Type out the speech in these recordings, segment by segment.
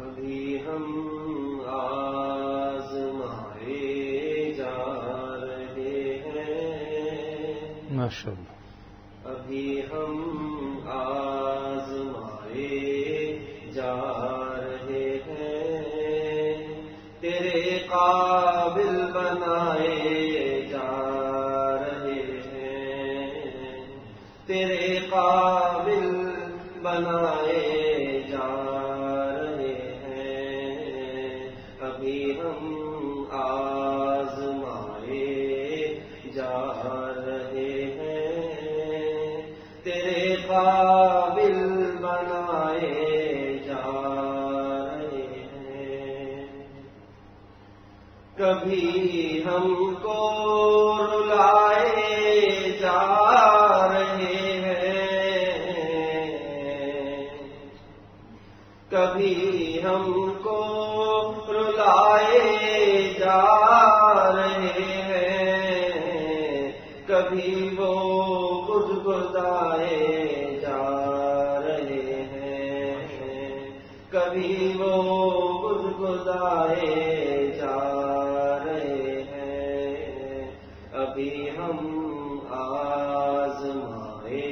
ابھی ہم آزمائے جا رہے ہیں، ماشاءاللہ، ابھی ہم آزمائے جا رہے ہیں، تیرے قابل بنائے جا رہے ہیں، تیرے قابل بنائے جا رہے ہیں، ابھی ہم آزمائے جا رہے ہیں، تیرے قابل بنائے جا رہے ہیں، کبھی ہم کو رلائے جا رہے ہیں، کبھی ہم کو رلائے جا رہے ہیں، کبھی وہ گدگدائے جا رہے ہیں، کبھی وہ گدگدائے جا رہے ہیں، ابھی ہم آزمائے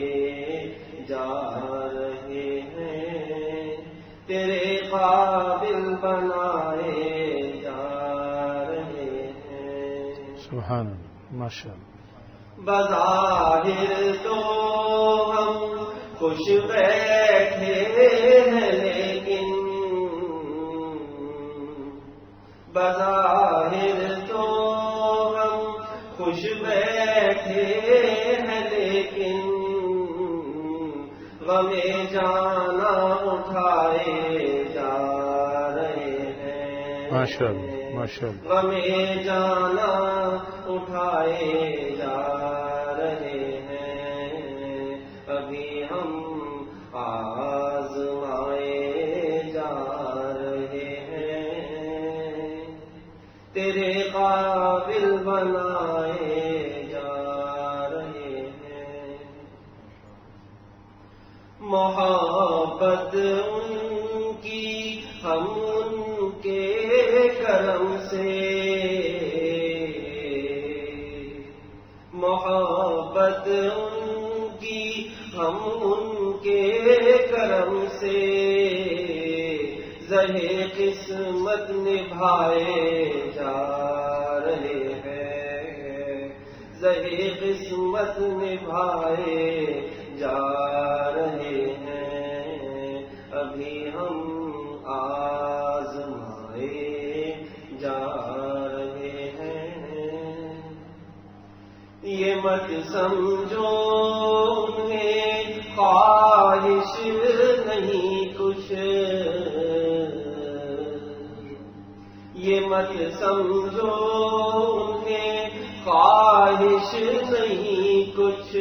جا رہے ہیں، تیرے قابل بنائے جا رہے ہیں، سبحان اللہ، ماشاءاللہ، بظاہر تو ہم خوش بیٹھے ہیں، لیکن بظاہر تو ہم خوش بیٹھے ہیں، لیکن غم جانا اٹھائے جا رہے ہیں، ماشاءاللہ، ماشاءاللہ، غم جانا اٹھائے جا رہے ہیں، ابھی ہم آزمائے جا رہے ہیں، تیرے قابل بنائے جا رہے ہیں، محبت ان کی ہم ان کے کرم سے، محبت ان کی ہم ان کے کرم سے، زہے قسمت نبھائے جا رہے ہیں، زہے قسمت نبھائے جا رہے ہیں، ابھی ہم آزمائے جا رہے ہیں، یہ مت سمجھو انہیں خواہش نہیں کچھ، یہ مت سمجھو انہیں خواہش نہیں کچھ،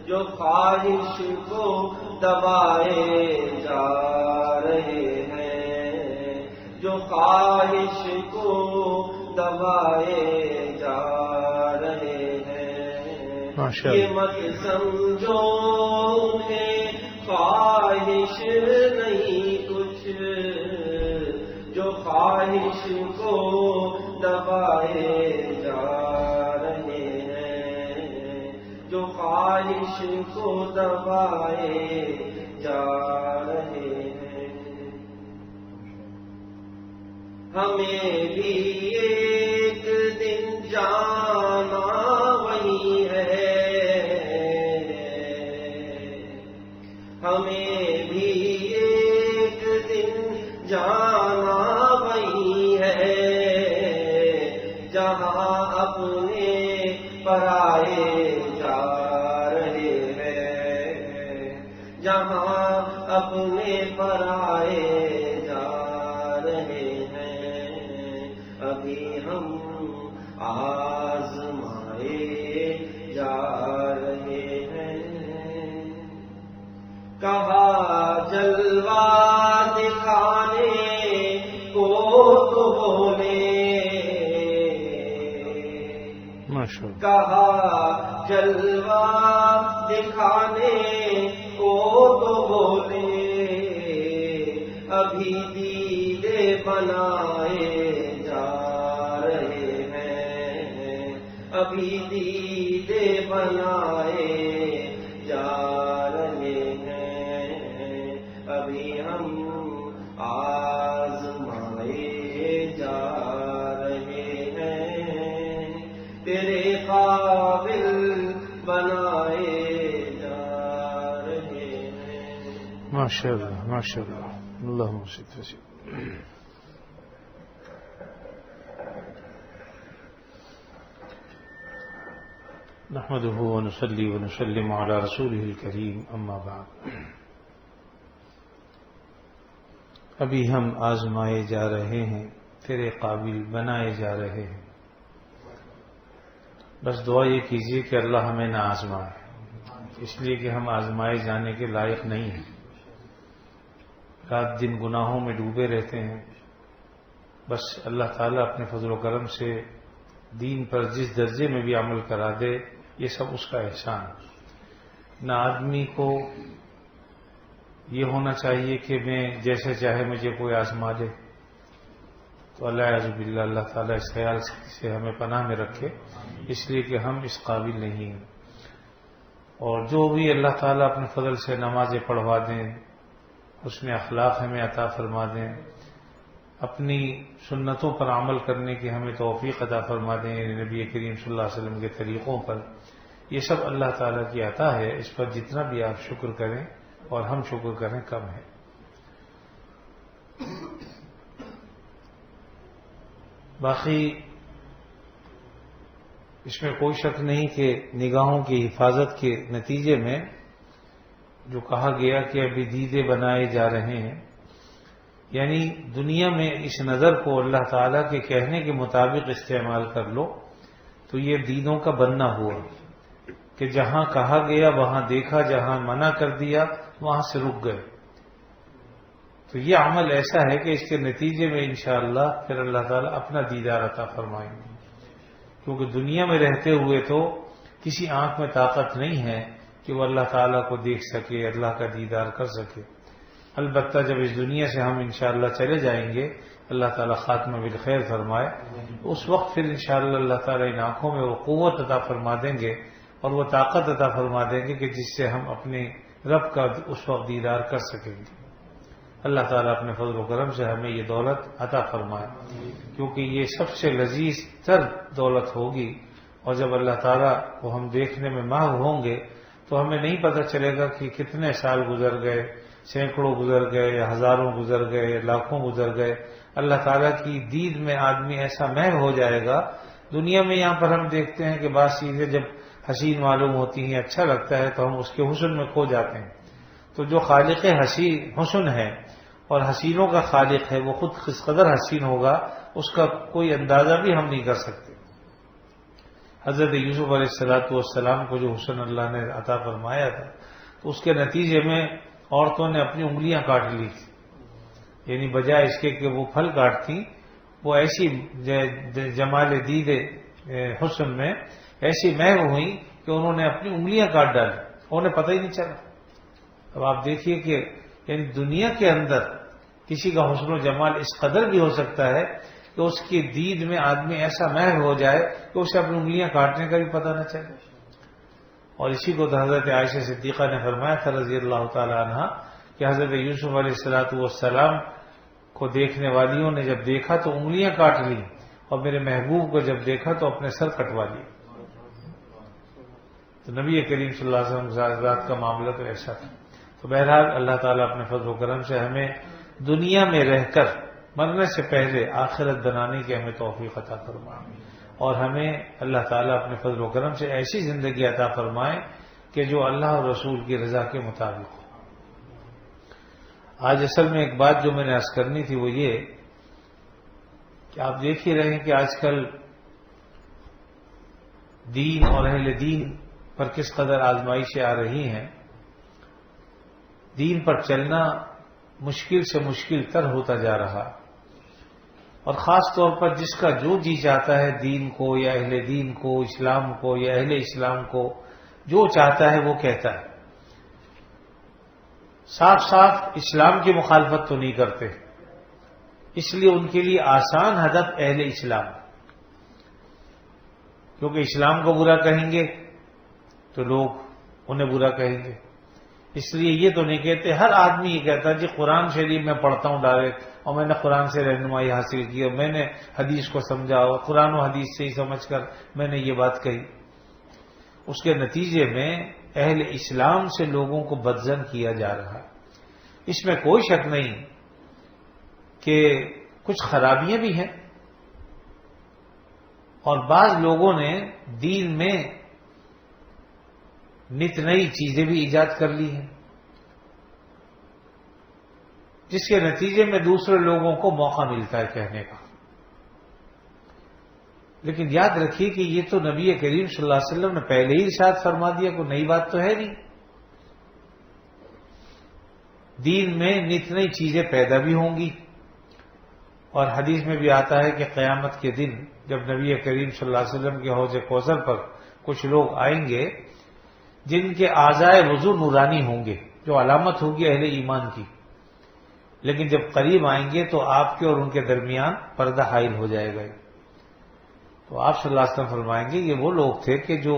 جو خواہش کو دبائے جا رہے ہیں، جو خواہش کو دبائے جا رہے ہیں، یہ مت سمجھو انہیں خواہش نہیں کچھ، جو خواہش کو دبائے جا رہے ہیں، جو خواہش کو دبائے جا رہے ہیں، ہمیں بھی ایک دن جانا وہی ہے، ہمیں بھی ایک دن جانا وہی ہے، جہاں اپنے پرائے جا رہے ہیں، جہاں اپنے پرائے جا رہے ہیں، ابھی ہم آزمائے جا رہے ہیں، کہا جلوہ دکھانے کو تو بولے، کہا جلوہ دکھانے کو تو بولے، ابھی دیدے بنائے جا رہے ہیں، ابھی دیدے بنائے جا رہے ہیں، ابھی ہم آزمائے جا رہے ہیں، تیرے قابل بنائے جا رہے ہیں۔ ماشاء اللہ ماشاء اللہ، اللہم صل وسلم۔ نحمده ونصلي ونسلم على رسوله الكريم، اما بعد۔ ابھی ہم آزمائے جا رہے ہیں، تیرے قابل بنائے جا رہے ہیں۔ بس دعا یہ کیجیے کہ اللہ ہمیں نہ آزمائے، اس لیے کہ ہم آزمائے جانے کے لائق نہیں ہیں، رات دن گناہوں میں ڈوبے رہتے ہیں۔ بس اللہ تعالیٰ اپنے فضل و کرم سے دین پر جس درجے میں بھی عمل کرا دے، یہ سب اس کا احسان ہے۔ نہ آدمی کو یہ ہونا چاہیے کہ میں جیسے چاہے مجھے کوئی آزما دے، تو اللہ اعوذ باللہ، اللہ تعالیٰ اس خیال سے ہمیں پناہ میں رکھے، اس لیے کہ ہم اس قابل نہیں ہیں۔ اور جو بھی اللہ تعالیٰ اپنے فضل سے نمازیں پڑھوا دیں، اس میں اخلاق ہمیں عطا فرما دیں، اپنی سنتوں پر عمل کرنے کی ہمیں توفیق عطا فرما دیں، نبی کریم صلی اللہ علیہ وسلم کے طریقوں پر، یہ سب اللہ تعالیٰ کی عطا ہے۔ اس پر جتنا بھی آپ شکر کریں اور ہم شکر کریں کم ہے۔ باقی اس میں کوئی شک نہیں کہ نگاہوں کی حفاظت کے نتیجے میں جو کہا گیا کہ ابھی دیدے بنائے جا رہے ہیں، یعنی دنیا میں اس نظر کو اللہ تعالیٰ کے کہنے کے مطابق استعمال کر لو تو یہ دیدوں کا بننا ہوا کہ جہاں کہا گیا وہاں دیکھا، جہاں منع کر دیا وہاں سے رک گئے۔ تو یہ عمل ایسا ہے کہ اس کے نتیجے میں انشاءاللہ پھر اللہ تعالیٰ اپنا دیدار عطا فرمائیں گے، کیونکہ دنیا میں رہتے ہوئے تو کسی آنکھ میں طاقت نہیں ہے کہ وہ اللہ تعالیٰ کو دیکھ سکے، اللہ کا دیدار کر سکے۔ البتہ جب اس دنیا سے ہم انشاءاللہ چلے جائیں گے، اللہ تعالیٰ خاتمہ بالخیر فرمائے، اس وقت پھر انشاءاللہ اللہ تعالیٰ ان آنکھوں میں وہ قوت عطا فرما دیں گے اور وہ طاقت عطا فرما دیں گے کہ جس سے ہم اپنے رب کا اس وقت دیدار کر سکیں گے۔ اللہ تعالیٰ اپنے فضل و کرم سے ہمیں یہ دولت عطا فرمائے، کیونکہ یہ سب سے لذیذ تر دولت ہوگی، اور جب اللہ تعالیٰ کو ہم دیکھنے میں محو ہوں گے تو ہمیں نہیں پتہ چلے گا کہ کتنے سال گزر گئے، سینکڑوں گزر گئے یا ہزاروں گزر گئے یا لاکھوں گزر گئے۔ اللہ تعالیٰ کی دید میں آدمی ایسا محو ہو جائے گا۔ دنیا میں یہاں پر ہم دیکھتے ہیں کہ بعض چیزیں جب حسین معلوم ہوتی ہیں، اچھا لگتا ہے، تو ہم اس کے حسن میں کھو جاتے ہیں۔ تو جو خالق حسن ہے اور حسینوں کا خالق ہے، وہ خود کس قدر حسین ہوگا اس کا کوئی اندازہ بھی ہم نہیں کر سکتے۔ حضرت یوسف علیہ السلام کو جو حسن اللہ نے عطا فرمایا تھا، تو اس کے نتیجے میں عورتوں نے اپنی انگلیاں کاٹ لی تھی، یعنی بجائے اس کے کہ وہ پھل کاٹتی، وہ ایسی جمال دید حسن میں ایسی محو ہوئی کہ انہوں نے اپنی انگلیاں کاٹ ڈالی، انہیں پتہ ہی نہیں چلا۔ اب آپ دیکھیے کہ یعنی دنیا کے اندر کسی کا حسن و جمال اس قدر بھی ہو سکتا ہے کہ اس کی دید میں آدمی ایسا محو ہو جائے کہ اسے اپنی انگلیاں کاٹنے کا بھی پتہ نہ چلے۔ اور اسی کو حضرت عائشہ صدیقہ نے فرمایا تھا رضی اللہ تعالی عنہا کہ حضرت یوسف علیہ السلام کو دیکھنے والیوں نے جب دیکھا تو انگلیاں کاٹ لی، اور میرے محبوب کو جب دیکھا تو اپنے سر کٹوا لیے۔ تو نبی کریم صلی اللہ علیہ وسلم ذات کا معاملہ تو ایسا تھا۔ تو بہرحال اللہ تعالیٰ اپنے فضل و کرم سے ہمیں دنیا میں رہ کر مرنے سے پہلے آخرت بنانے کی ہمیں توفیق عطا فرمائے، اور ہمیں اللہ تعالیٰ اپنے فضل و کرم سے ایسی زندگی عطا فرمائے کہ جو اللہ اور رسول کی رضا کے مطابق ہو۔ آج اصل میں ایک بات جو میں نے عرض کرنی تھی وہ یہ کہ آپ دیکھ ہی رہے ہیں کہ آج کل دین اور اہل دین پر کس قدر آزمائشیں آ رہی ہیں۔ دین پر چلنا مشکل سے مشکل تر ہوتا جا رہا، اور خاص طور پر جس کا جو جی چاہتا ہے دین کو یا اہل دین کو، اسلام کو یا اہل اسلام کو، جو چاہتا ہے وہ کہتا ہے۔ صاف صاف اسلام کی مخالفت تو نہیں کرتے، اس لیے ان کے لیے آسان ہدف اہل اسلام، کیونکہ اسلام کو برا کہیں گے تو لوگ انہیں برا کہیں گے، اس لیے یہ تو نہیں کہتے۔ ہر آدمی یہ کہتا ہے جی قرآن شریف میں پڑھتا ہوں ڈائریکٹ، اور میں نے قرآن سے رہنمائی حاصل کی، اور میں نے حدیث کو سمجھا، اور قرآن و حدیث سے ہی سمجھ کر میں نے یہ بات کہی۔ اس کے نتیجے میں اہل اسلام سے لوگوں کو بدظن کیا جا رہا ہے۔ اس میں کوئی شک نہیں کہ کچھ خرابیاں بھی ہیں، اور بعض لوگوں نے دین میں نت نئی چیزیں بھی ایجاد کر لی ہیں، جس کے نتیجے میں دوسرے لوگوں کو موقع ملتا ہے کہنے کا۔ لیکن یاد رکھیے کہ یہ تو نبی کریم صلی اللہ علیہ وسلم نے پہلے ہی ارشاد فرما دیا، کوئی نئی بات تو ہے نہیں۔ دین میں نت نئی چیزیں پیدا بھی ہوں گی، اور حدیث میں بھی آتا ہے کہ قیامت کے دن جب نبی کریم صلی اللہ علیہ وسلم کے حوض کوثر پر کچھ لوگ آئیں گے جن کے اعضائے وضو نورانی ہوں گے، جو علامت ہوگی اہل ایمان کی، لیکن جب قریب آئیں گے تو آپ کے اور ان کے درمیان پردہ حائل ہو جائے گا۔ تو آپ صلی اللہ علیہ وسلم فرمائیں گے یہ وہ لوگ تھے کہ جو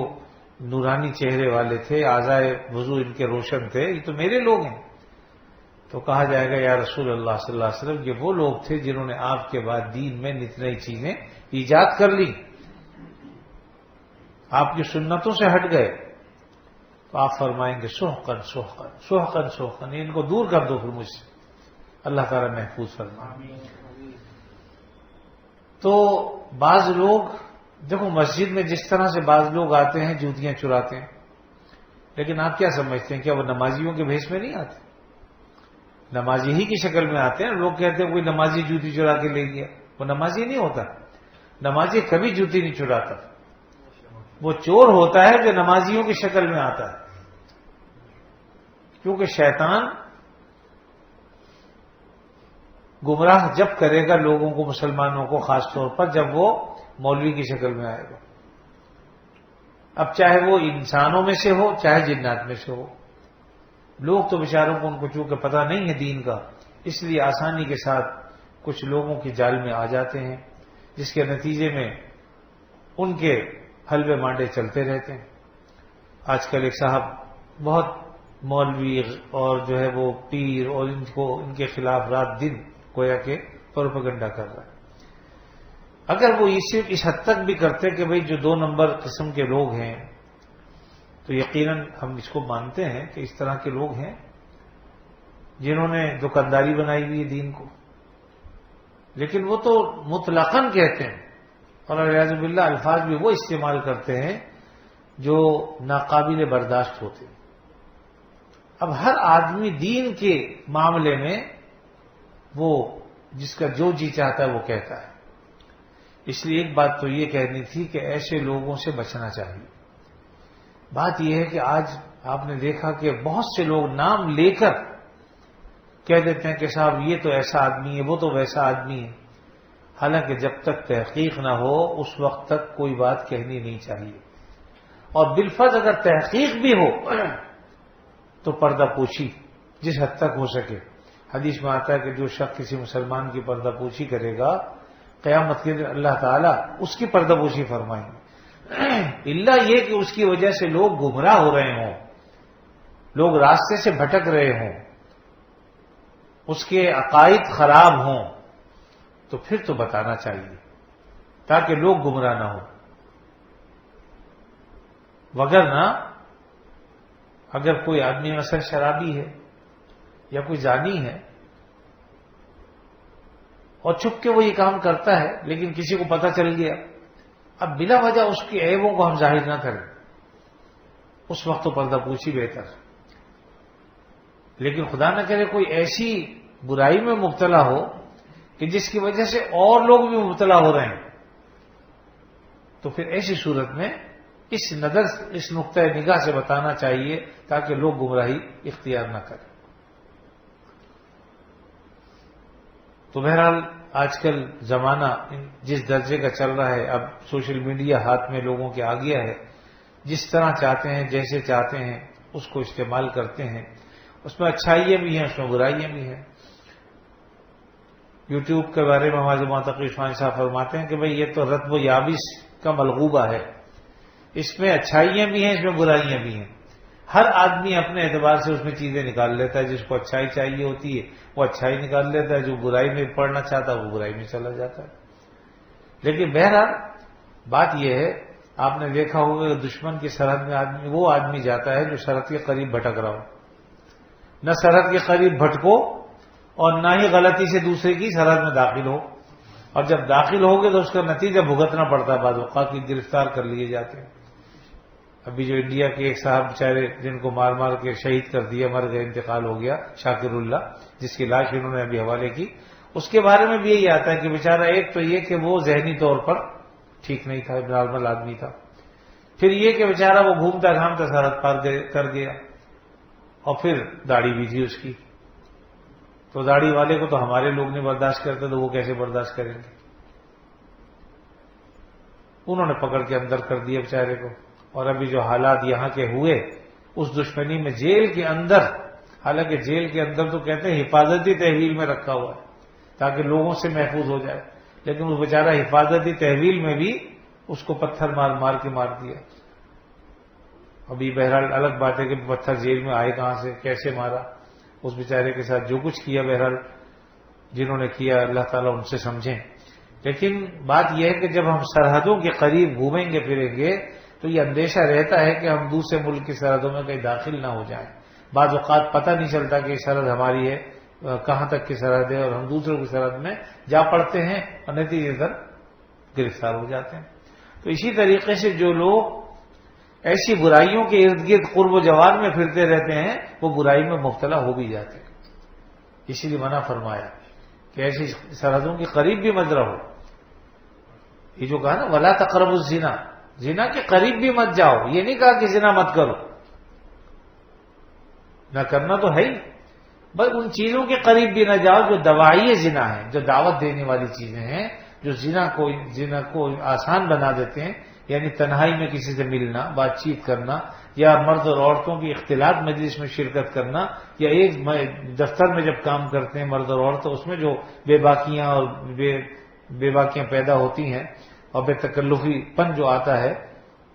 نورانی چہرے والے تھے، اعضائے وضو ان کے روشن تھے، یہ تو میرے لوگ ہیں۔ تو کہا جائے گا یا رسول اللہ صلی اللہ علیہ وسلم، یہ وہ لوگ تھے جنہوں نے آپ کے بعد دین میں نت نئی چیزیں ایجاد کر لی، آپ کی سنتوں سے ہٹ گئے۔ تو آپ فرمائیں گے سحقن سحقن سحقن سحقن، ان کو دور کر دو پھر مجھ سے، اللہ تعالیٰ محفوظ فرمائے۔ تو بعض لوگ دیکھو مسجد میں جس طرح سے بعض لوگ آتے ہیں جوتیاں چراتے ہیں، لیکن آپ کیا سمجھتے ہیں کیا وہ نمازیوں کے بھیس میں نہیں آتے؟ نمازی ہی کی شکل میں آتے ہیں۔ لوگ کہتے ہیں کوئی نمازی جوتی چرا کے لے گیا، وہ نمازی نہیں ہوتا۔ نمازی کبھی جوتی نہیں چراتا، وہ چور ہوتا ہے جو نمازیوں کی شکل میں آتا ہے، کیونکہ شیطان گمراہ جب کرے گا لوگوں کو، مسلمانوں کو خاص طور پر، جب وہ مولوی کی شکل میں آئے گا، اب چاہے وہ انسانوں میں سے ہو چاہے جنات میں سے ہو۔ لوگ تو بیچاروں کو ان کو چونکہ پتہ نہیں ہے دین کا، اس لیے آسانی کے ساتھ کچھ لوگوں کی جال میں آ جاتے ہیں، جس کے نتیجے میں ان کے حلبے مانڈے چلتے رہتے ہیں۔ آج کل ایک صاحب بہت مولوی اور جو ہے وہ پیر اور ان کے خلاف رات دن گویا کہ پروپیگنڈا کر رہا ہے۔ اگر وہ صرف اس حد تک بھی کرتے کہ بھئی جو 2 نمبر قسم کے لوگ ہیں، تو یقیناً ہم اس کو مانتے ہیں کہ اس طرح کے لوگ ہیں جنہوں نے دکانداری بنائی ہوئی ہے دین کو، لیکن وہ تو مطلقاً کہتے ہیں، اور اعوذ باللہ الفاظ بھی وہ استعمال کرتے ہیں جو ناقابل برداشت ہوتے ہیں۔ اب ہر آدمی دین کے معاملے میں وہ جس کا جو جی چاہتا ہے وہ کہتا ہے، اس لیے ایک بات تو یہ کہنی تھی کہ ایسے لوگوں سے بچنا چاہیے۔ بات یہ ہے کہ آج آپ نے دیکھا کہ بہت سے لوگ نام لے کر کہہ دیتے ہیں کہ صاحب یہ تو ایسا آدمی ہے، وہ تو ویسا آدمی ہے، حالانکہ جب تک تحقیق نہ ہو اس وقت تک کوئی بات کہنی نہیں چاہیے، اور بالفرض اگر تحقیق بھی ہو تو پردہ پوشی جس حد تک ہو سکے۔ حدیث میں آتا ہے کہ جو شخص کسی مسلمان کی پردہ پوشی کرے گا قیامت کے دن اللہ تعالیٰ اس کی پردہ پوشی فرمائیں گے، اللہ یہ کہ اس کی وجہ سے لوگ گمراہ ہو رہے ہوں، لوگ راستے سے بھٹک رہے ہوں، اس کے عقائد خراب ہوں، تو پھر تو بتانا چاہیے تاکہ لوگ گمراہ نہ ہوں۔ وگرنہ اگر کوئی آدمی مثلا شرابی ہے یا کوئی زانی ہے اور چھپ کے وہ یہ کام کرتا ہے لیکن کسی کو پتہ چل گیا، اب بلا وجہ اس کی عیبوں کو ہم ظاہر نہ کریں، اس وقت تو پردہ پوشی بہتر۔ لیکن خدا نہ کرے کوئی ایسی برائی میں مبتلا ہو کہ جس کی وجہ سے اور لوگ بھی مبتلا ہو رہے ہیں، تو پھر ایسی صورت میں اس نقطۂ نگاہ سے بتانا چاہیے تاکہ لوگ گمراہی اختیار نہ کریں۔ تو بہرحال آج کل زمانہ جس درجے کا چل رہا ہے، اب سوشل میڈیا ہاتھ میں لوگوں کے آ گیا ہے، جس طرح چاہتے ہیں جیسے چاہتے ہیں اس کو استعمال کرتے ہیں، اس میں اچھائیاں بھی ہیں، اس میں برائیاں بھی ہیں۔ یوٹیوب کے بارے میں ہمارے معتقی عثمانی صاحب فرماتے ہیں کہ بھئی یہ تو رطب و یابس کا ملغوبہ ہے، اس میں اچھائیاں بھی ہیں، اس میں برائیاں بھی ہیں۔ ہر آدمی اپنے اعتبار سے اس میں چیزیں نکال لیتا ہے، جس کو اچھائی چاہیے ہوتی ہے وہ اچھائی نکال لیتا ہے، جو برائی میں پڑھنا چاہتا ہے وہ برائی میں چلا جاتا ہے۔ لیکن بہرحال بات یہ ہے، آپ نے دیکھا ہوگا کہ دشمن کی سرحد میں وہ آدمی جاتا ہے جو سرحد کے قریب بھٹک رہا ہو۔ نہ سرحد کے قریب بھٹکو اور نہ ہی غلطی سے دوسرے کی سرحد میں داخل ہو، اور جب داخل ہوگے تو اس کا نتیجہ بھگتنا پڑتا ہے، بعض اوقات کی گرفتار کر لیے جاتے ہیں۔ ابھی جو انڈیا کے ایک صاحب بیچارے جن کو مار مار کے شہید کر دیا، مر گئے، انتقال ہو گیا، شاکر اللہ، جس کی لاش انہوں نے ابھی حوالے کی، اس کے بارے میں بھی یہی آتا ہے کہ بیچارہ ایک تو یہ کہ وہ ذہنی طور پر ٹھیک نہیں تھا، نارمل آدمی تھا، پھر یہ کہ بیچارہ وہ گھومتا گھامتا سرحد پار کر گیا، اور پھر داڑھی بھی تھی اس کی، تو داڑھی والے کو تو ہمارے لوگ نہیں برداشت کرتے، تو وہ کیسے برداشت کریں گے؟ انہوں نے پکڑ کے اندر کر دیا بیچارے کو، اور ابھی جو حالات یہاں کے ہوئے اس دشمنی میں جیل کے اندر، حالانکہ جیل کے اندر تو کہتے ہیں حفاظتی تحویل میں رکھا ہوا ہے تاکہ لوگوں سے محفوظ ہو جائے، لیکن وہ بیچارہ حفاظتی تحویل میں بھی اس کو پتھر مار مار کے مار دیا۔ ابھی بہرحال الگ بات ہے کہ پتھر جیل میں آئے کہاں سے، کیسے مارا، اس بیچارے کے ساتھ جو کچھ کیا، بہرحال جنہوں نے کیا اللہ تعالیٰ ان سے سمجھیں۔ لیکن بات یہ ہے کہ جب ہم سرحدوں کے قریب گھومیں گے پھریں گے تو یہ اندیشہ رہتا ہے کہ ہم دوسرے ملک کی سرحدوں میں کہیں داخل نہ ہو جائیں۔ بعض اوقات پتہ نہیں چلتا کہ یہ سرحد ہماری ہے، کہاں تک کی سرحد ہے، اور ہم دوسروں کی سرحد میں جا پڑتے ہیں اور نتیجے در گرفتار ہو جاتے ہیں۔ تو اسی طریقے سے جو لوگ ایسی برائیوں کے ارد گرد قرب و جوار میں پھرتے رہتے ہیں وہ برائی میں مبتلا ہو بھی جاتے ہیں، اسی لیے منع فرمایا کہ ایسی سرحدوں کے قریب بھی مت رہو۔ یہ جو کہا نا ولا تقربوا الزنا، زنا کے قریب بھی مت جاؤ، یہ نہیں کہا کہ زنا مت کرو، نہ کرنا تو ہے ہی، بس ان چیزوں کے قریب بھی نہ جاؤ جو دواعی زنا ہے، جو دعوت دینے والی چیزیں ہیں، جو زنا کو آسان بنا دیتے ہیں، یعنی تنہائی میں کسی سے ملنا، بات چیت کرنا، یا مرد اور عورتوں کی اختلاط مجلس میں شرکت کرنا، یا ایک دفتر میں جب کام کرتے ہیں مرد اور عورت، اس میں جو بے باکیاں اور بے باکیاں پیدا ہوتی ہیں اور بے تکلفی پن جو آتا ہے،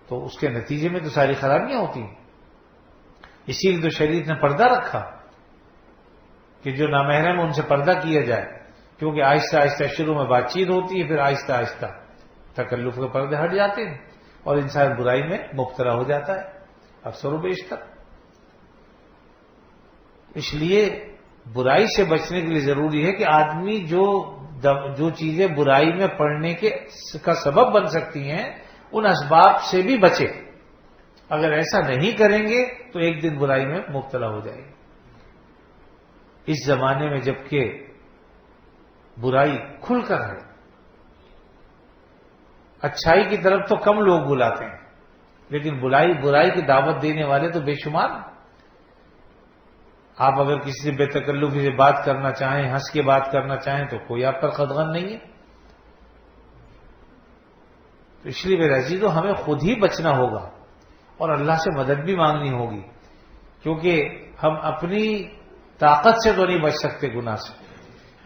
تو اس کے نتیجے میں تو ساری خرابیاں ہوتی ہیں۔ اسی لیے تو شریعت نے پردہ رکھا کہ جو نامحرم ان سے پردہ کیا جائے، کیونکہ آہستہ آہستہ شروع میں بات چیت ہوتی ہے، پھر آہستہ آہستہ تکلف کے پردے ہٹ جاتے ہیں اور انسان برائی میں مبتلا ہو جاتا ہے اکثر و بیشتر۔ اس لیے برائی سے بچنے کے لیے ضروری ہے کہ آدمی جو چیزیں برائی میں پڑنے کا سبب بن سکتی ہیں ان اسباب سے بھی بچے۔ اگر ایسا نہیں کریں گے تو ایک دن برائی میں مبتلا ہو جائے گے۔ اس زمانے میں جبکہ برائی کھل کر ہے، اچھائی کی طرف تو کم لوگ بلاتے ہیں، لیکن برائی کی دعوت دینے والے تو بے شمار ہیں۔ آپ اگر کسی سے بے تکلفی سے بات کرنا چاہیں، ہنس کے بات کرنا چاہیں تو کوئی آپ پر قدغن نہیں ہے۔ تو اس لیے میرے عزیزو ہمیں خود ہی بچنا ہوگا اور اللہ سے مدد بھی مانگنی ہوگی، کیونکہ ہم اپنی طاقت سے تو نہیں بچ سکتے گناہ سے۔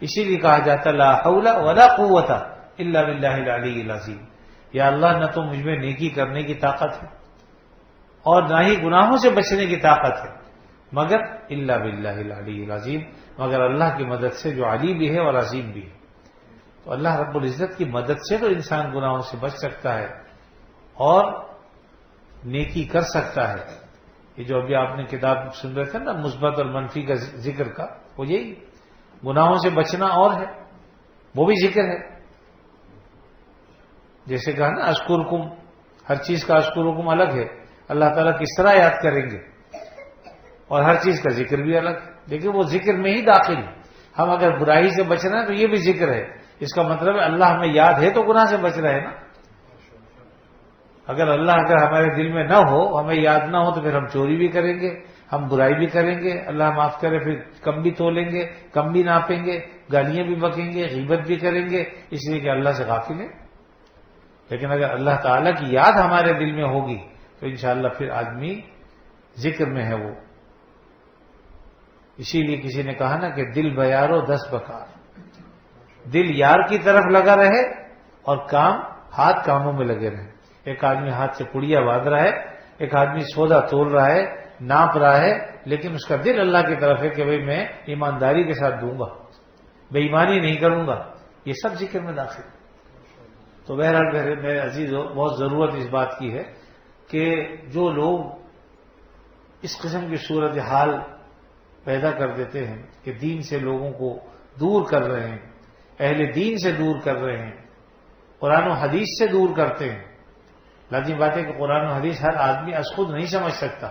اسی لیے کہا جاتا لا حول ولا قوت الا باللہ العلی العظیم، یا اللہ نہ تو مجھ میں نیکی کرنے کی طاقت ہے اور نہ ہی گناہوں سے بچنے کی طاقت ہے، مگر الا باللہ العلی العظیم، مگر اللہ کی مدد سے جو علی بھی ہے اور عظیم بھی ہے۔ تو اللہ رب العزت کی مدد سے تو انسان گناہوں سے بچ سکتا ہے اور نیکی کر سکتا ہے۔ یہ جو ابھی آپ نے کتاب سن رہے تھے نا مثبت اور منفی کا ذکر کا، وہ یہی گناہوں سے بچنا اور ہے، وہ بھی ذکر ہے۔ جیسے کہا نا اشکرکم، ہر چیز کا اشکرکم الگ ہے، اللہ تعالیٰ کس طرح یاد کریں گے، اور ہر چیز کا ذکر بھی الگ، لیکن وہ ذکر میں ہی داخل ہے۔ ہم اگر برائی سے بچنا ہے تو یہ بھی ذکر ہے، اس کا مطلب ہے اللہ ہمیں یاد ہے تو گناہ سے بچ رہے ہیں نا۔ اگر ہمارے دل میں نہ ہو، ہمیں یاد نہ ہو، تو پھر ہم چوری بھی کریں گے، ہم برائی بھی کریں گے، اللہ معاف کرے، پھر کم بھی تولیں گے، کم بھی ناپیں گے، گالیاں بھی بکیں گے، غیبت بھی کریں گے، اس لیے کہ اللہ سے غافل ہے۔ لیکن اگر اللہ تعالیٰ کی یاد ہمارے دل میں ہوگی تو انشاءاللہ پھر آدمی ذکر میں ہے وہ۔ اسی لیے کسی نے کہا نا کہ دل بیارو 10 بکار، دل یار کی طرف لگا رہے اور ہاتھ کاموں میں لگے رہے. ایک آدمی ہاتھ سے پڑیا باندھ رہا ہے، ایک آدمی سودا تول رہا ہے، ناپ رہا ہے، لیکن اس کا دل اللہ کی طرف ہے کہ بھئی میں ایمانداری کے ساتھ دوں گا، بے ایمانی نہیں کروں گا. یہ سب ذکر میں داخل ہے. تو بہرحال میرے عزیزو، بہت ضرورت اس بات کی ہے کہ جو لوگ اس قسم کی صورتحال پیدا کر دیتے ہیں کہ دین سے لوگوں کو دور کر رہے ہیں، اہل دین سے دور کر رہے ہیں، قرآن و حدیث سے دور کرتے ہیں. لازمی بات ہے کہ قرآن و حدیث ہر آدمی از خود نہیں سمجھ سکتا.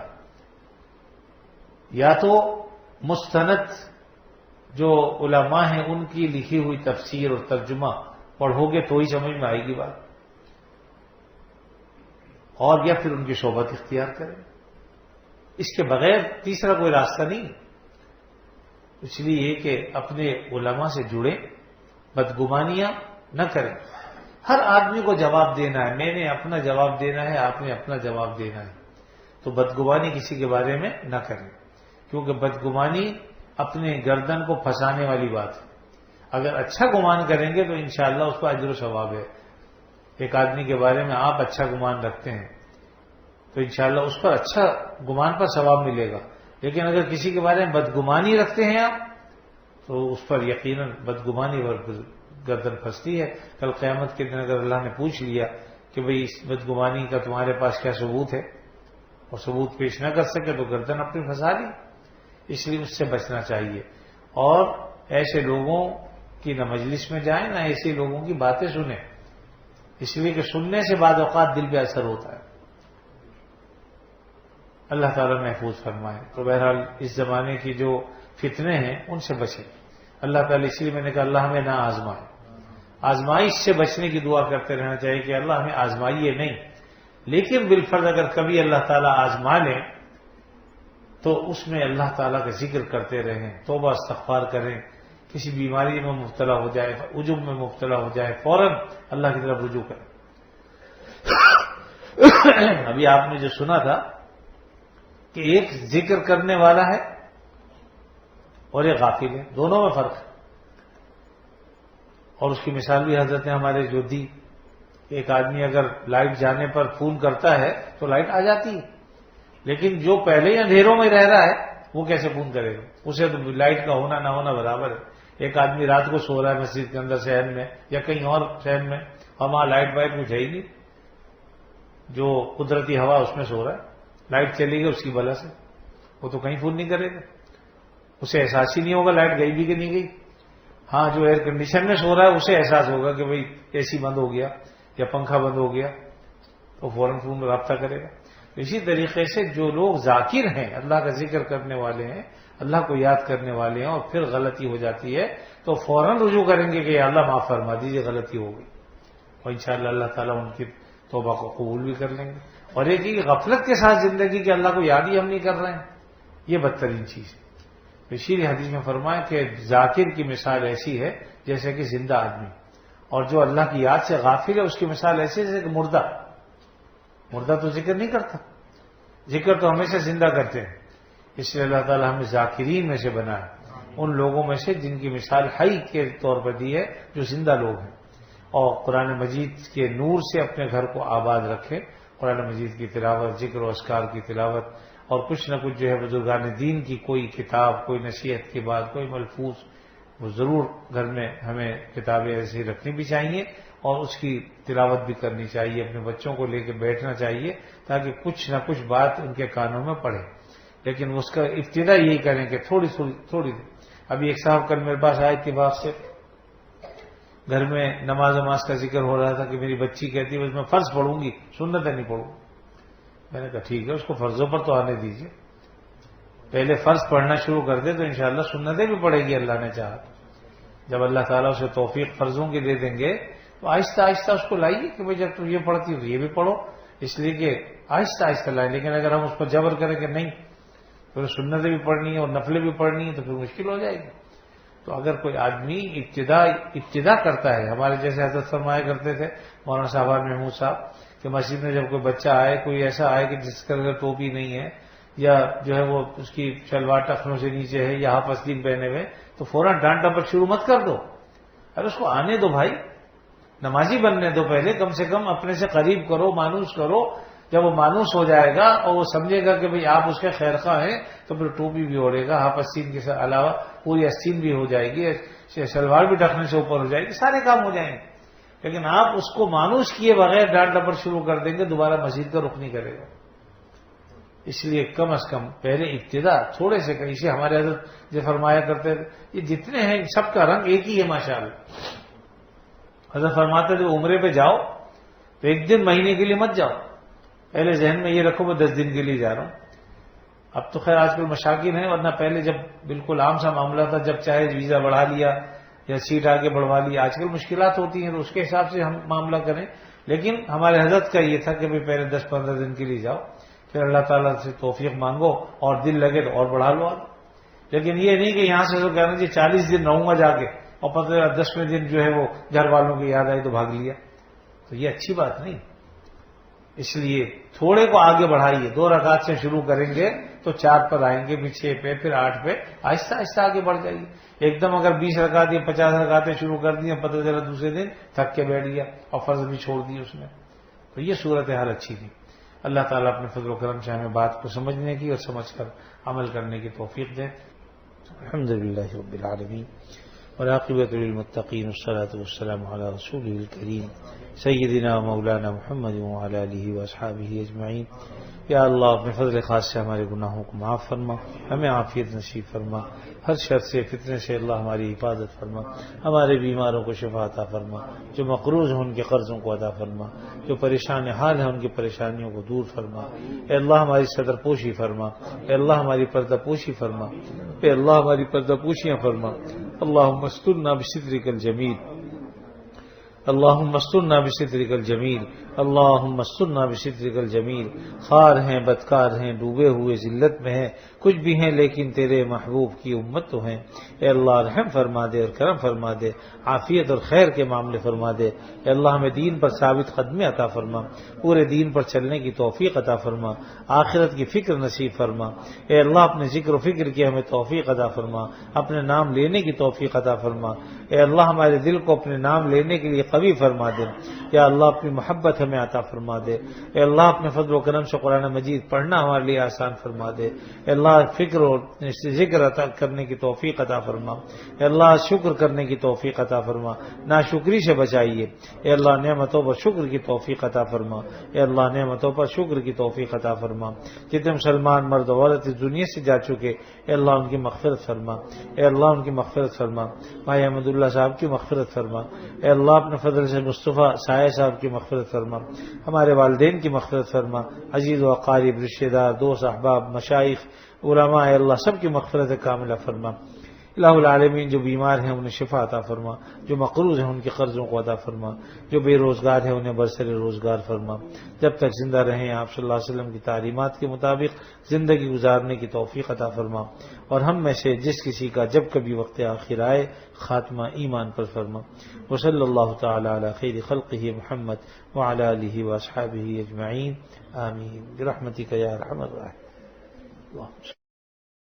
یا تو مستند جو علماء ہیں ان کی لکھی ہوئی تفسیر اور ترجمہ پڑھو گے تو ہی سمجھ میں آئے گی بات، اور یا پھر ان کی صحبت اختیار کریں. اس کے بغیر تیسرا کوئی راستہ نہیں. اس لیے یہ کہ اپنے علماء سے جڑیں، بدگمانیاں نہ کریں. ہر آدمی کو جواب دینا ہے، میں نے اپنا جواب دینا ہے، آپ نے اپنا جواب دینا ہے. تو بدگمانی کسی کے بارے میں نہ کریں، کیونکہ بدگمانی اپنے گردن کو پھنسانے والی بات ہے. اگر اچھا گمان کریں گے تو انشاءاللہ اس کو اجر و ثواب ہے. ایک آدمی کے بارے میں آپ اچھا گمان رکھتے ہیں تو انشاءاللہ اس پر اچھا گمان پر ثواب ملے گا. لیکن اگر کسی کے بارے میں بدگمانی رکھتے ہیں آپ تو اس پر یقیناً بدگمانی پر گردن پھنستی ہے. کل قیامت کے دن اگر اللہ نے پوچھ لیا کہ بھئی اس بدگمانی کا تمہارے پاس کیا ثبوت ہے، اور ثبوت پیش نہ کر سکے تو گردن اپنی پھنسا لی. اس لیے اس سے بچنا چاہیے، اور ایسے لوگوں کی نہ مجلس میں جائیں نہ ایسے لوگوں کی باتیں سنیں، اس لیے کہ سننے سے بعض اوقات دل پہ اثر ہوتا ہے. اللہ تعالیٰ محفوظ فرمائے. تو بہرحال اس زمانے کی جو فتنے ہیں ان سے بچیں. اللہ تعالیٰ، اس لیے میں نے کہا اللہ ہمیں نہ آزمائے. آزمائش سے بچنے کی دعا کرتے رہنا چاہیے کہ اللہ ہمیں آزمائیے نہیں، لیکن بالفرض اگر کبھی اللہ تعالیٰ آزما لیں تو اس میں اللہ تعالیٰ کا ذکر کرتے رہیں، توبہ استغفار کریں. کسی بیماری میں مبتلا ہو جائے، عجب میں مبتلا ہو جائے، فوراً اللہ کی طرف رجوع کریں. ابھی آپ نے جو سنا تھا کہ ایک ذکر کرنے والا ہے اور ایک غافل ہے، دونوں میں فرق ہے. اور اس کی مثال بھی حضرت نے ہمارے جو دی، ایک آدمی اگر لائٹ جانے پر فون کرتا ہے تو لائٹ آ جاتی ہے، لیکن جو پہلے ہی اندھیروں میں رہ رہا ہے وہ کیسے فون کرے گا؟ اسے تو لائٹ کا ہونا نہ ہونا برابر ہے. ایک آدمی رات کو سو رہا ہے مسجد کے اندر شہر میں یا کہیں اور شہر میں، اور وہاں لائٹ وائٹ کچھ ہے ہی نہیں، جو قدرتی ہوا اس میں سو رہا ہے، لائٹ چلے گی اس کی بلا سے، وہ تو کہیں فون نہیں کرے گا، اسے احساس ہی نہیں ہوگا لائٹ گئی بھی کہ نہیں گئی. ہاں جو ایئر کنڈیشن میں سو رہا ہے اسے احساس ہوگا کہ بھئی اے سی بند ہو گیا یا پنکھا بند ہو گیا تو فوراً فون رابطہ کرے گا. اسی طریقے سے جو لوگ ذاکر ہیں، اللہ کا ذکر کرنے والے ہیں، اللہ کو یاد کرنے والے ہیں، اور پھر غلطی ہو جاتی ہے تو فوراً رجوع کریں گے کہ یا اللہ معاف فرما دیجیے، غلطی ہو گئی، اور انشاءاللہ اللہ تعالیٰ ان کی توبہ کو قبول بھی کر لیں گے. اور ایک ہی غفلت کے ساتھ زندگی کہ اللہ کو یاد ہی ہم نہیں کر رہے ہیں، یہ بدترین چیز ہے. اسی لیے حدیث میں فرمایا کہ ذاکر کی مثال ایسی ہے جیسے کہ زندہ آدمی، اور جو اللہ کی یاد سے غافل ہے اس کی مثال ایسی ہے جیسے کہ مردہ تو ذکر نہیں کرتا، ذکر تو ہمیشہ زندہ کرتے ہیں. اس لیے اللہ تعالیٰ ہمیں ذاکرین میں سے بنائے، ان لوگوں میں سے جن کی مثال حی کے طور پر دی ہے، جو زندہ لوگ ہیں، اور قرآن مجید کے نور سے اپنے گھر کو آباد رکھے. قرآن مجید کی تلاوت، ذکر و اذکار کی تلاوت، اور کچھ نہ کچھ جو ہے بزرگان دین کی کوئی کتاب، کوئی نصیحت کی بات، کوئی ملفوظ، وہ ضرور گھر میں ہمیں کتابیں ایسی رکھنی بھی چاہیے اور اس کی تلاوت بھی کرنی چاہیے. اپنے بچوں کو لے کے بیٹھنا چاہیے تاکہ کچھ نہ کچھ بات ان کے کانوں میں پڑے. لیکن اس کا ابتدا یہی کریں کہ تھوڑی دیر. ابھی ایک صاحب کل میرے پاس آئے اتفاق سے، گھر میں نماز کا ذکر ہو رہا تھا کہ میری بچی کہتی ہے بس میں فرض پڑھوں گی، سنتیں نہیں پڑھوں. میں نے کہا ٹھیک ہے، اس کو فرضوں پر تو آنے دیجیے، پہلے فرض پڑھنا شروع کر دے تو انشاءاللہ سنتیں بھی پڑھے گی اللہ نے چاہا. جب اللہ تعالیٰ اسے توفیق فرضوں کی دے دیں گے تو آہستہ آہستہ اس کو لائیے کہ بھائی جب تم یہ پڑھتی ہو تو یہ بھی پڑھو، اس لیے کہ آہستہ آہستہ لائیں. لیکن اگر ہم اس پر جبر کریں کہ نہیں پھر سنتیں بھی پڑھنی ہے اور نفلیں بھی پڑھنی ہے تو پھر مشکل ہو جائے گی. تو اگر کوئی آدمی ابتدا کرتا ہے، ہمارے جیسے حضرت فرمایا کرتے تھے مولانا صاحب محمود صاحب کہ مسجد میں جب کوئی بچہ آئے، کوئی ایسا آئے کہ جس کا اگر ٹوپی نہیں ہے یا جو ہے وہ اس کی شلوار ٹخنوں سے نیچے ہے یا ہاف آستین پہنے ہوئے تو فوراً ڈانٹ ڈپٹ شروع مت کر دو. ارے اس کو آنے دو بھائی, نمازی بننے دو پہلے, کم سے کم اپنے سے قریب کرو, مانوس کرو. جب وہ مانوس ہو جائے گا اور وہ سمجھے گا کہ بھئی آپ اس کے خیر خواہ ہیں تو پھر ٹوپی بھی اوڑھے گا, ہاف آستین کے علاوہ پوری آستین بھی ہو جائے گی, شلوار بھی ڈھکنے سے اوپر ہو جائے گی, سارے کام ہو جائیں گے. لیکن آپ اس کو مانوس کیے بغیر ڈانٹ ڈپٹ شروع کر دیں گے, دوبارہ مسجد کا رخ نہیں کرے گا. اس لیے کم از کم پہلے ابتدا تھوڑے سے کہیں سے, ہمارے حضرت جو فرمایا کرتے تھے یہ جتنے ہیں سب کا رنگ ایک ہی ہے ماشاءاللہ. حضرت فرماتے تھے عمرے پہ جاؤ تو ایک دن مہینے کے لیے مت جاؤ, پہلے ذہن میں یہ رکھو میں 10 دن کے لیے جا رہا ہوں. اب تو خیر آج کل مشاکل ہیں, ورنہ پہلے جب بالکل عام سا معاملہ تھا, جب چاہے ویزا بڑھا لیا یا سیٹ آگے بڑھوا لی. آج کل مشکلات ہوتی ہیں تو اس کے حساب سے ہم معاملہ کریں, لیکن ہمارے حضرت کا یہ تھا کہ پہلے 10-15 دن کے لیے جاؤ, پھر اللہ تعالیٰ سے توفیق مانگو اور دل لگے تو اور بڑھا لو. لیکن یہ نہیں کہ یہاں سے تو کہنا جی 40 دن رہوں گا جا کے اور پتہ 10ویں دن جو ہے وہ گھر والوں کی یاد آئی تو بھاگ لیا, تو یہ اچھی بات نہیں. اس لیے تھوڑے کو آگے بڑھائیے, 2 رکعت سے شروع کریں گے تو 4 پر آئیں گے, پھر 6 پہ, پھر 8 پہ, آہستہ آہستہ آگے بڑھ جائیے. ایک دم اگر 20 رکعت یا 50 رکعتیں شروع کر دی, پتہ چلا دوسرے دن تھک کے بیٹھ گیا اور فرض بھی چھوڑ دی اس میں, تو یہ صورتحال اچھی تھی. اللہ تعالیٰ اپنے فضل و کرم سے ہمیں بات کو سمجھنے کی اور سمجھ کر عمل کرنے کی توفیق دے. الحمدللہ رب العالمین والعاقبۃ للمتقین والصلاۃ والسلام علی رسولہ الکریم سیدنا مولانا محمد وعلی آلہ واصحابہ اجمعین. یا اللہ اپنے فضل خاص سے ہمارے گناہوں کو معاف فرما, ہمیں عافیت نصیب فرما, ہر شر سے فتنے سے اللہ ہماری حفاظت فرما, ہمارے بیماروں کو شفا عطا فرما, جو مقروض ہیں ان کے قرضوں کو ادا فرما, جو پریشان حال ہیں ان کی پریشانیوں کو دور فرما. اے اللہ ہماری صدر پوشی فرما, اے اللہ ہماری پردہ پوشی فرما, اے اللہ ہماری پردہ پوشیاں فرما. اللہم استرنا بسترک الجمیل, اللہم استرنا بسترک الجمیل, اللہم استرنا بسترک الجمیل. خوار ہیں, بدکار ہیں, ڈوبے ہوئے ذلت میں ہیں, کچھ بھی ہیں لیکن تیرے محبوب کی امت تو ہیں. اے اللہ رحم فرما دے اور کرم فرما دے, عافیت اور خیر کے معاملے فرما دے. اے اللہ ہمیں دین پر ثابت قدمی عطا فرما, پورے دین پر چلنے کی توفیق عطا فرما, آخرت کی فکر نصیب فرما. اے اللہ اپنے ذکر و فکر کی ہمیں توفیق عطا فرما, اپنے نام لینے کی توفیق عطا فرما. اے اللہ ہمارے دل کو اپنے نام لینے کے لیے قوی فرما دے. یا اللہ اپنی محبت ہمیں عطا فرما دے. اے اللہ اپنے فضل و کرم سے قرآن مجید پڑھنا ہمارے لیے آسان فرما دے. اے اللہ فکر اور ذکر عطا کرنے کی توفیق عطا فرما. اے اللہ شکر کرنے کی توفیق عطا فرما, ناشکری سے بچائیے. اے اللہ نعمتوں پر شکر کی توفیق عطا فرما. اے اللہ نعمتوں پر شکر کی توفیق عطا فرما. جتنے مسلمان مرد و عورت اس دنیا سے جا چکے, اے اللہ ان کی مغفرت فرما. اے اللہ ان کی مغفرت فرما. بھائی احمد اللہ صاحب کی مغفرت فرما. اے اللہ اپنے فضل سے مصطفیٰ سایہ صاحب کی مغفرت فرما. ہمارے والدین کی مغفرت فرما. عزیز و اقارب, رشتہ دار, دوست, احباب, مشائخ, علماء, اے اللہ سب کی مغفرت کاملہ فرما. الہ العالمین جو بیمار ہیں انہیں شفا عطا فرما, جو مقروض ہیں ان کے قرضوں کو عطا فرما, جو بے روزگار ہیں انہیں برسر روزگار فرما. جب تک زندہ رہیں آپ صلی اللہ علیہ وسلم کی تعلیمات کے مطابق زندگی گزارنے کی توفیق عطا فرما, اور ہم میں سے جس کسی کا جب کبھی وقت آخر آئے خاتمہ ایمان پر فرما. وصلی اللہ تعالی علی خیر خلقہ محمد وعلی آلہ واصحابہ اجمعین, آمین برحمتک یا ارحم الراحمین.